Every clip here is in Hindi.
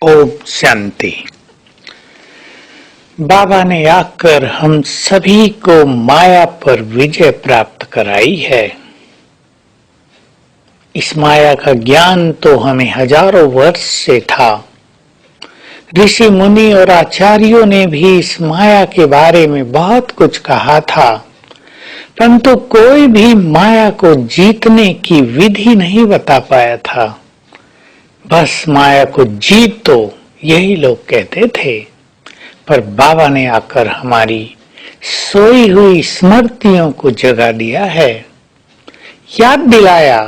ओम शांति। बाबा ने आकर हम सभी को माया पर विजय प्राप्त कराई है। इस माया का ज्ञान तो हमें हजारों वर्ष से था। ऋषि मुनि और आचार्यों ने भी इस माया के बारे में बहुत कुछ कहा था, परंतु कोई भी माया को जीतने की विधि नहीं बता पाया था। बस माया को जीतो, यही लोग कहते थे। पर बाबा ने आकर हमारी सोई हुई स्मृतियों को जगा दिया है, याद दिलाया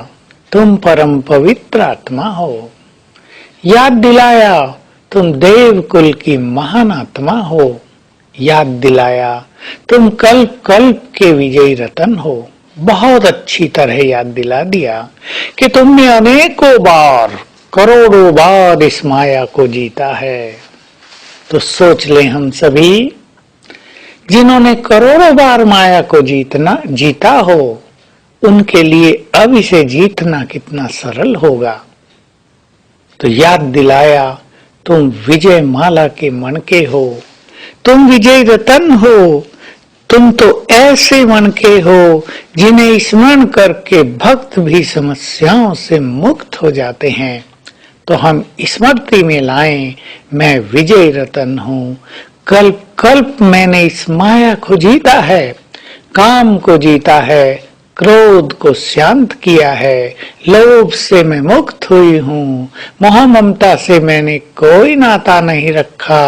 तुम परम पवित्र आत्मा हो, याद दिलाया तुम देव कुल की महान आत्मा हो, याद दिलाया तुम कल्प कल्प के विजयी रतन हो। बहुत अच्छी तरह याद दिला दिया कि तुमने अनेकों बार, करोड़ों बार इस माया को जीता है। तो सोच लें हम सभी, जिन्होंने करोड़ों बार माया को जीता हो, उनके लिए अब इसे जीतना कितना सरल होगा। तो याद दिलाया तुम विजय माला के मणके हो, तुम विजय रतन हो। तुम तो ऐसे मणके हो जिन्हें स्मरण करके भक्त भी समस्याओं से मुक्त हो जाते हैं। तो हम स्मृति में लाएं, मैं विजय रतन हूँ। कल्प कल्प मैंने इस माया को जीता है, काम को जीता है, क्रोध को शांत किया है, लोभ से मैं मुक्त हुई हूँ, मोह ममता से मैंने कोई नाता नहीं रखा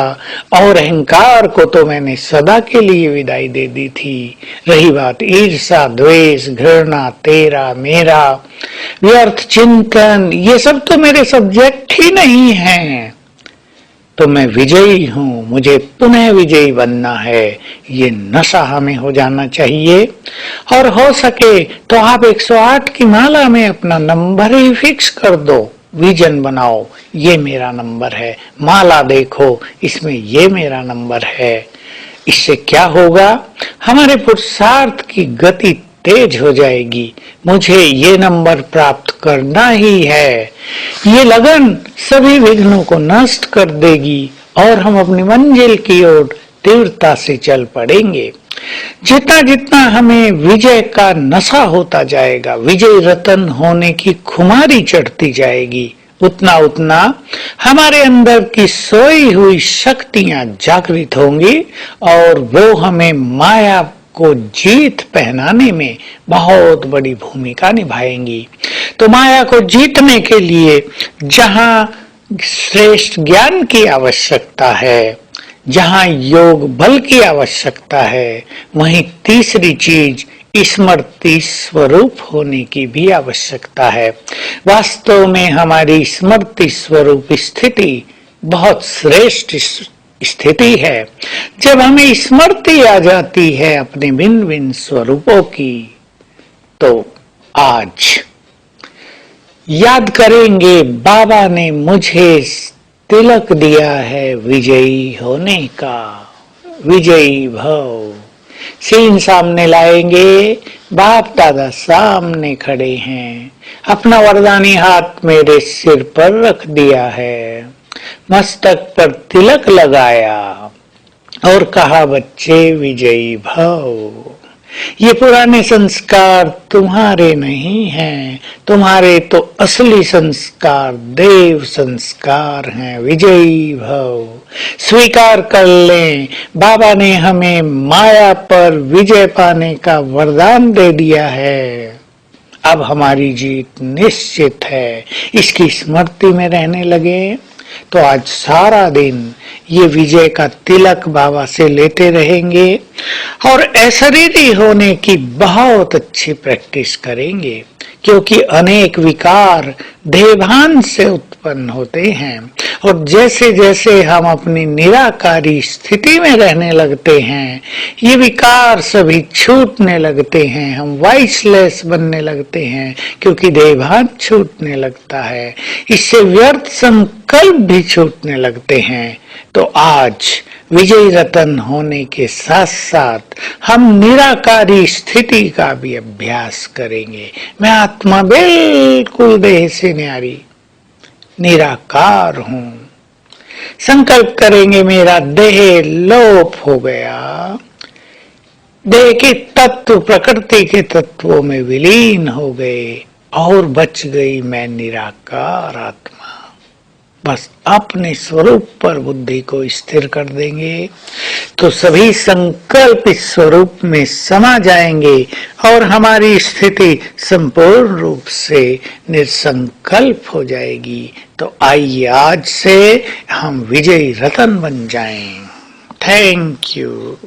और अहंकार को तो मैंने सदा के लिए विदाई दे दी थी। रही बात ईर्षा, द्वेष, घृणा, तेरा, मेरा, व्यर्थ चिंतन, ये सब तो मेरे सब्जेक्ट ही नहीं है। तो मैं विजयी हूँ, मुझे पुनः विजयी बनना है। ये नशा हमें हो जाना चाहिए। और हो सके तो आप 108 की माला में अपना नंबर ही फिक्स कर दो। विजन बनाओ, ये मेरा नंबर है। माला देखो, इसमें ये मेरा नंबर है। इससे क्या होगा? हमारे पुरुषार्थ की गति तेज हो जाएगी। मुझे ये नंबर प्राप्त करना ही है। ये लगन सभी विघ्नों को नष्ट कर देगी और हम अपनी मंजिल की ओर तीव्रता से चल पड़ेंगे। जितना जितना हमें विजय का नशा होता जाएगा, विजय रतन होने की खुमारी चढ़ती जाएगी, उतना उतना हमारे अंदर की सोई हुई शक्तियां जागृत होंगी और वो हमें माया को जीत पहनाने में बहुत बड़ी भूमिका निभाएंगी। तो माया को जीतने के लिए जहां श्रेष्ठ ज्ञान की आवश्यकता है, जहां योग बल की आवश्यकता है, वहीं तीसरी चीज स्मृति स्वरूप होने की भी आवश्यकता है। वास्तव में हमारी स्मृति स्वरूप स्थिति बहुत श्रेष्ठ स्थिति है। जब हमें स्मृति आ जाती है अपने भिन्न भिन्न स्वरूपों की, तो आज याद करेंगे बाबा ने मुझे तिलक दिया है विजयी होने का। विजयी भव, सीन सामने लाएंगे, बाप दादा सामने खड़े हैं, अपना वरदानी हाथ मेरे सिर पर रख दिया है, मस्तक पर तिलक लगाया और कहा बच्चे विजयी भव। ये पुराने संस्कार तुम्हारे नहीं हैं, तुम्हारे तो असली संस्कार देव संस्कार हैं। विजयी भव, स्वीकार कर लें, बाबा ने हमें माया पर विजय पाने का वरदान दे दिया है। अब हमारी जीत निश्चित है। इसकी स्मृति में रहने लगे तो आज सारा दिन ये विजय का तिलक बाबा से लेते रहेंगे और अशरीरी होने की बहुत अच्छी प्रैक्टिस करेंगे, क्योंकि अनेक विकार देहभान से उत्पन्न होते हैं और जैसे जैसे हम अपनी निराकारी स्थिति में रहने लगते हैं, ये विकार सभी छूटने लगते हैं, हम वाइसलेस बनने लगते हैं, क्योंकि देहभान छूटने लगता है। इससे व्यर्थ संकल्प भी छूटने लगते हैं। तो आज विजयी रतन होने के साथ साथ हम निराकारी स्थिति का भी अभ्यास करेंगे। मैं आत्मा बिल्कुल देह से न्यारी निराकार हूँ। संकल्प करेंगे मेरा देह लोप हो गया, देह के तत्व प्रकृति के तत्वों में विलीन हो गए और बच गई मैं निराकार आत्मा। बस अपने स्वरूप पर बुद्धि को स्थिर कर देंगे तो सभी संकल्प इस स्वरूप में समा जाएंगे और हमारी स्थिति संपूर्ण रूप से निसंकल्प हो जाएगी। तो आइए आज से हम विजयी रतन बन जाएं। Thank you.